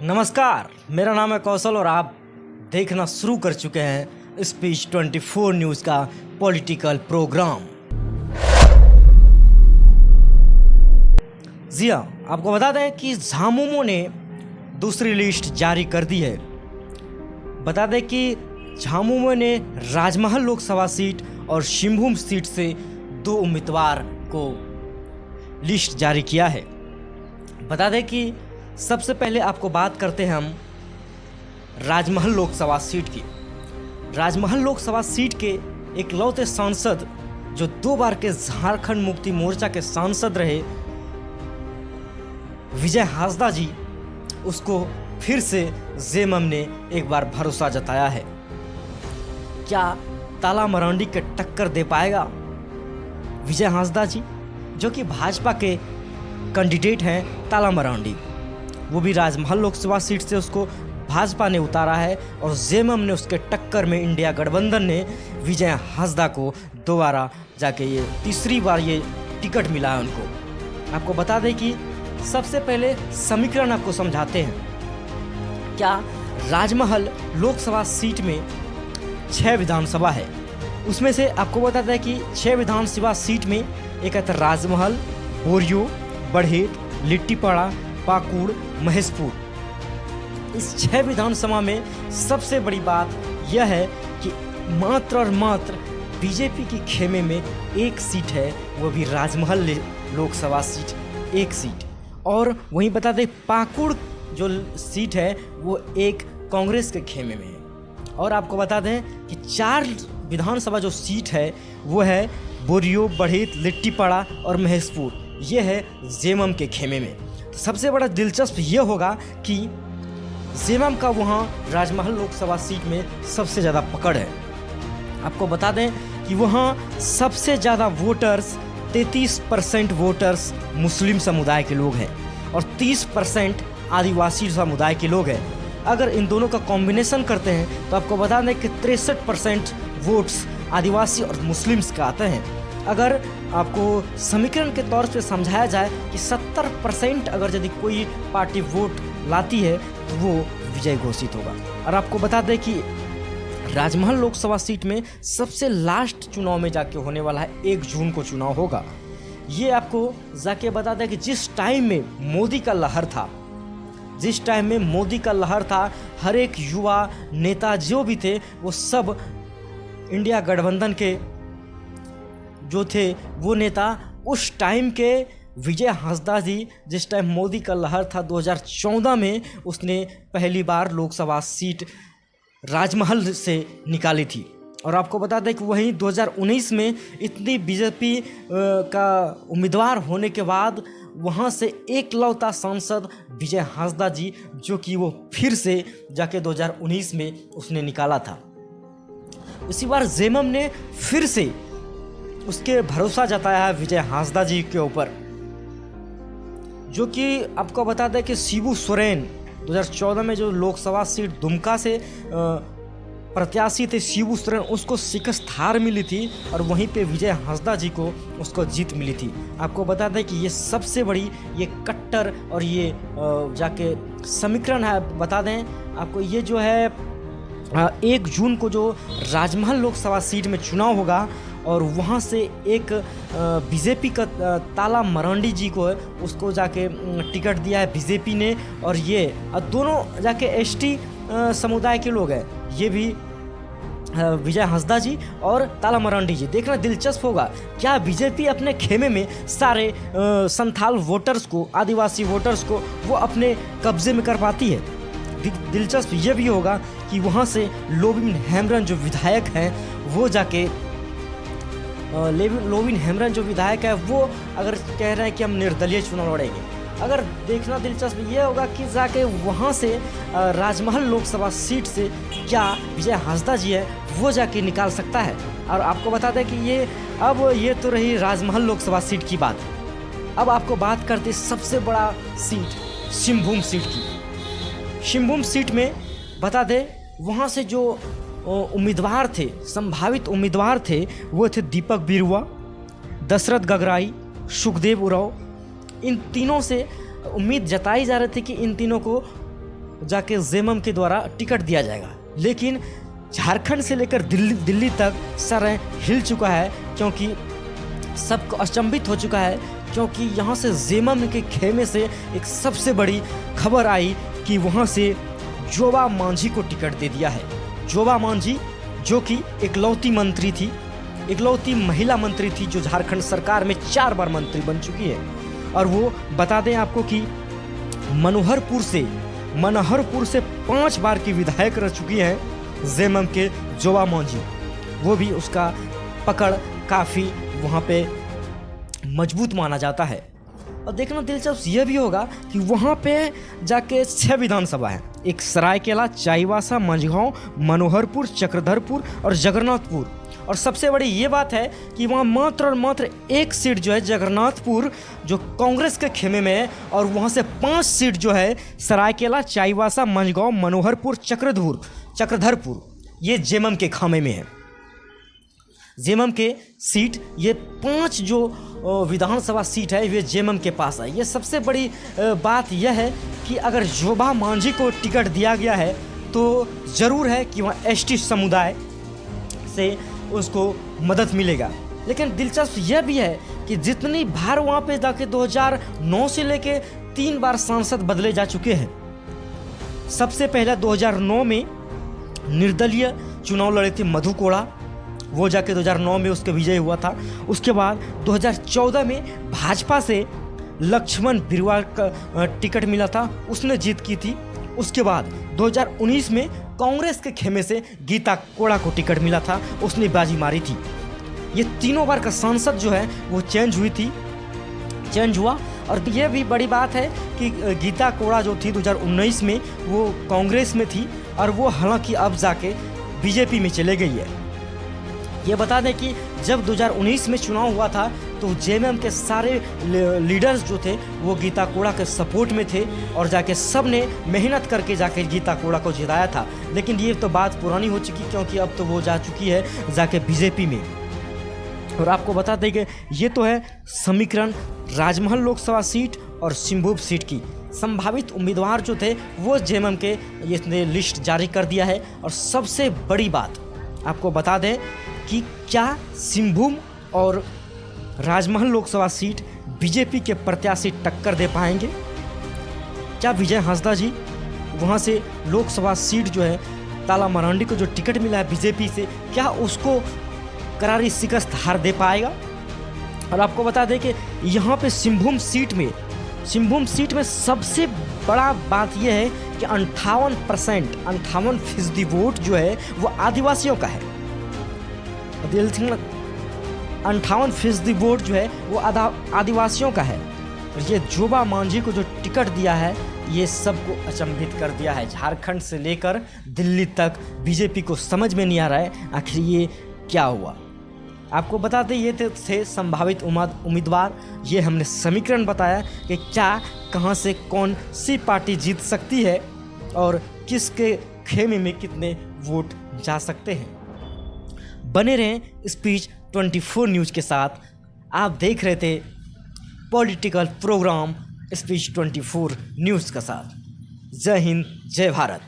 नमस्कार, मेरा नाम है कौशल और आप देखना शुरू कर चुके हैं स्पीच 24 न्यूज़ का पॉलिटिकल प्रोग्राम। जी हाँ, आपको बता दें कि झामुमो ने दूसरी लिस्ट जारी कर दी है। बता दें कि झामुमो ने राजमहल लोकसभा सीट और शिंभूम सीट से 2 उम्मीदवार को लिस्ट जारी किया है। बता दें कि सबसे पहले आपको बात करते हैं हम राजमहल लोकसभा सीट की। राजमहल लोकसभा सीट के इकलौते सांसद जो 2 बार के झारखंड मुक्ति मोर्चा के सांसद रहे विजय हांसदा जी, उसको फिर से जेएमएम ने एक बार भरोसा जताया है। क्या ताला मरांडी के टक्कर दे पाएगा विजय हांसदा जी, जो कि भाजपा के कैंडिडेट हैं ताला मरांडी? वो भी राजमहल लोकसभा सीट से उसको भाजपा ने उतारा है और जेएमएम ने उसके टक्कर में इंडिया गठबंधन ने विजय हांसदा को दोबारा जाके ये तीसरी बार ये टिकट मिला है उनको। आपको बता दें कि सबसे पहले समीकरण आपको समझाते हैं। क्या राजमहल लोकसभा सीट में 6 विधानसभा है, उसमें से आपको बता दें कि 6 विधानसभा सीट में एक है राजमहल, बोरियो, बढ़ेत, लिट्टीपाड़ा, पाकुड़, महेशपुर। इस 6 विधानसभा में सबसे बड़ी बात यह है कि मात्र और मात्र बीजेपी की खेमे में एक सीट है, वो भी राजमहल लोकसभा सीट, एक सीट। और वहीं बता दें पाकुड़ जो सीट है वो एक कांग्रेस के खेमे में है। और आपको बता दें कि 4 विधानसभा जो सीट है वो है बोरियो, बढ़ेत, लिट्टीपाड़ा और महेशपुर। ये है जेएमएम के खेमे में। तो सबसे बड़ा दिलचस्प ये होगा कि जेएमएम का वहाँ राजमहल लोकसभा सीट में सबसे ज़्यादा पकड़ है। आपको बता दें कि वहाँ सबसे ज़्यादा वोटर्स 33% वोटर्स मुस्लिम समुदाय के लोग हैं और 30% आदिवासी समुदाय के लोग हैं। अगर इन दोनों का कॉम्बिनेशन करते हैं तो आपको बता दें कि 63% वोट्स आदिवासी और मुस्लिम्स का आते हैं। अगर आपको समीकरण के तौर पे समझाया जाए कि 70% अगर यदि कोई पार्टी वोट लाती है तो वो विजय घोषित होगा। और आपको बता दें कि राजमहल लोकसभा सीट में सबसे लास्ट चुनाव में जाके होने वाला है 1 जून को चुनाव होगा। ये आपको जाके बता दें कि जिस टाइम में मोदी का लहर था, हर एक युवा नेता जो भी थे वो सब इंडिया गठबंधन के जो थे वो नेता उस टाइम के विजय हांसदा जी, जिस टाइम मोदी का लहर था 2014 में, उसने पहली बार लोकसभा सीट राजमहल से निकाली थी। और आपको बता दें कि वहीं 2019 में इतनी बीजेपी का उम्मीदवार होने के बाद वहाँ से एकलौता सांसद विजय हांसदा जी, जो कि वो फिर से जाके 2019 में उसने निकाला था। इसी बार जेएमएम ने फिर से उसके भरोसा जताया है विजय हांसदा जी के ऊपर, जो कि आपको बता दें कि शिबू सोरेन 2014 में जो लोकसभा सीट दुमका से प्रत्याशी थे शिबू सोरेन, उसको शिकस्त हार मिली थी और वहीं पे विजय हांसदा जी को उसको जीत मिली थी। आपको बता दें कि ये सबसे बड़ी ये कट्टर और ये जाके समीकरण है। बता दें आपको ये जो है 1 जून को जो राजमहल लोकसभा सीट में चुनाव होगा और वहाँ से एक बीजेपी का ताला मरांडी जी को उसको जाके टिकट दिया है बीजेपी ने। और ये दोनों जाके एसटी समुदाय के लोग हैं, ये भी विजय हांसदा जी और ताला मरांडी जी। देखना दिलचस्प होगा क्या बीजेपी अपने खेमे में सारे संथाल वोटर्स को, आदिवासी वोटर्स को वो अपने कब्जे में कर पाती है। दिलचस्प ये भी होगा कि वहाँ से लोविन हेम्ब्रम जो विधायक हैं वो जाके लोविन हेम्ब्रम जो विधायक है वो अगर कह रहे हैं कि हम निर्दलीय चुनाव लड़ेंगे, अगर देखना दिलचस्प ये होगा कि जाके वहाँ से राजमहल लोकसभा सीट से क्या विजय हांसदा जी है वो जाके निकाल सकता है। और आपको बता दें कि ये तो रही राजमहल लोकसभा सीट की बात। अब आपको बात करते सबसे बड़ा सीट शिंभूम सीट की। शिंभूम सीट में बता दें वहाँ से जो उम्मीदवार थे, संभावित उम्मीदवार थे, वो थे दीपक बिरुआ, दशरथ गगराई, सुखदेव उरांव। इन तीनों से उम्मीद जताई जा रही थी कि इन तीनों को जाके जेएमएम के द्वारा टिकट दिया जाएगा। लेकिन झारखंड से लेकर दिल्ली तक सर हिल चुका है, क्योंकि सबको अचंभित हो चुका है, क्योंकि यहाँ से जेएमएम के खेमे से एक सबसे बड़ी खबर आई कि वहाँ से जोबा मांझी को टिकट दे दिया है। जोबा मांझी जो कि इकलौती मंत्री थी, इकलौती महिला मंत्री थी जो झारखंड सरकार में 4 बार मंत्री बन चुकी है। और वो बता दें आपको कि मनोहरपुर से 5 बार की विधायक रह चुकी है जेएमएम के जोबा मांझी। वो भी उसका पकड़ काफ़ी वहाँ पे मजबूत माना जाता है। और देखना दिलचस्प ये भी होगा कि वहाँ पे जाके 6 विधानसभा है, एक सरायकेला, चाईबासा, मंझगांव, मनोहरपुर, चक्रधरपुर और जगन्नाथपुर। और सबसे बड़ी ये बात है कि वहाँ मात्र और मात्र 1 सीट जो है जगन्नाथपुर जो कांग्रेस के खेमे में है, और वहाँ से 5 सीट जो है सरायकेला, चाईबासा, मंझगांव, मनोहरपुर, चक्रधरपुर ये जेएमएम के खामे में है। जेएमएम के सीट ये 5 जो विधानसभा सीट है ये जेएमएम के पास है। ये सबसे बड़ी बात यह है कि अगर जोबा मांझी को टिकट दिया गया है तो ज़रूर है कि वहाँ एसटी समुदाय से उसको मदद मिलेगा। लेकिन दिलचस्प यह भी है कि जितनी बार वहाँ पे जाके 2009 से लेके 3 बार सांसद बदले जा चुके हैं। सबसे पहले 2009 में निर्दलीय चुनाव लड़े थे मधु कोड़ा, वो जाके 2009 में उसका विजय हुआ था। उसके बाद 2014 में भाजपा से लक्ष्मण बिरवा का टिकट मिला था, उसने जीत की थी। उसके बाद 2019 में कांग्रेस के खेमे से गीता कोड़ा को टिकट मिला था, उसने बाजी मारी थी। ये तीनों बार का सांसद जो है वो चेंज हुआ। और ये भी बड़ी बात है कि गीता कोड़ा जो थी 2019 में वो कांग्रेस में थी, और वो हालांकि अब जाके बीजेपी में चले गई है। ये बता दें कि जब 2019 में चुनाव हुआ था तो जेएमएम के सारे लीडर्स जो थे वो गीता कोड़ा के सपोर्ट में थे, और जाके सब ने मेहनत करके जाके गीता कोड़ा को जिताया था। लेकिन ये तो बात पुरानी हो चुकी, क्योंकि अब तो वो जा चुकी है जाके बीजेपी में। और आपको बता दें कि ये तो है समीकरण राजमहल लोकसभा सीट और सिंहभूम सीट की। संभावित उम्मीदवार जो थे वो जेएमएम के इसने लिस्ट जारी कर दिया है। और सबसे बड़ी बात आपको बता दें कि क्या सिंहभूम और राजमहल लोकसभा सीट बीजेपी के प्रत्याशी टक्कर दे पाएंगे? क्या विजय हांसदा जी वहाँ से लोकसभा सीट जो है ताला मरांडी को जो टिकट मिला है बीजेपी से, क्या उसको करारी शिकस्त हार दे पाएगा? और आपको बता दें कि यहाँ पे सिंहभूम सीट में सबसे बड़ा बात यह है कि 58% वोट जो है वो आदिवासियों का है। 58% वोट जो है वो आदिवासियों का है। ये जोबा मांझी को जो टिकट दिया है ये सबको अचंभित कर दिया है। झारखंड से लेकर दिल्ली तक बीजेपी को समझ में नहीं आ रहा है आखिर ये क्या हुआ। आपको बता दें ये थे संभावित उम्मीदवार। ये हमने समीकरण बताया कि क्या कहां से कौन सी पार्टी जीत सकती है और किसके खेमे में कितने वोट जा सकते हैं। बने रहें स्पीच 24 न्यूज़ के साथ। आप देख रहे थे पॉलिटिकल प्रोग्राम स्पीच 24 न्यूज़ के साथ। जय हिंद, जय भारत।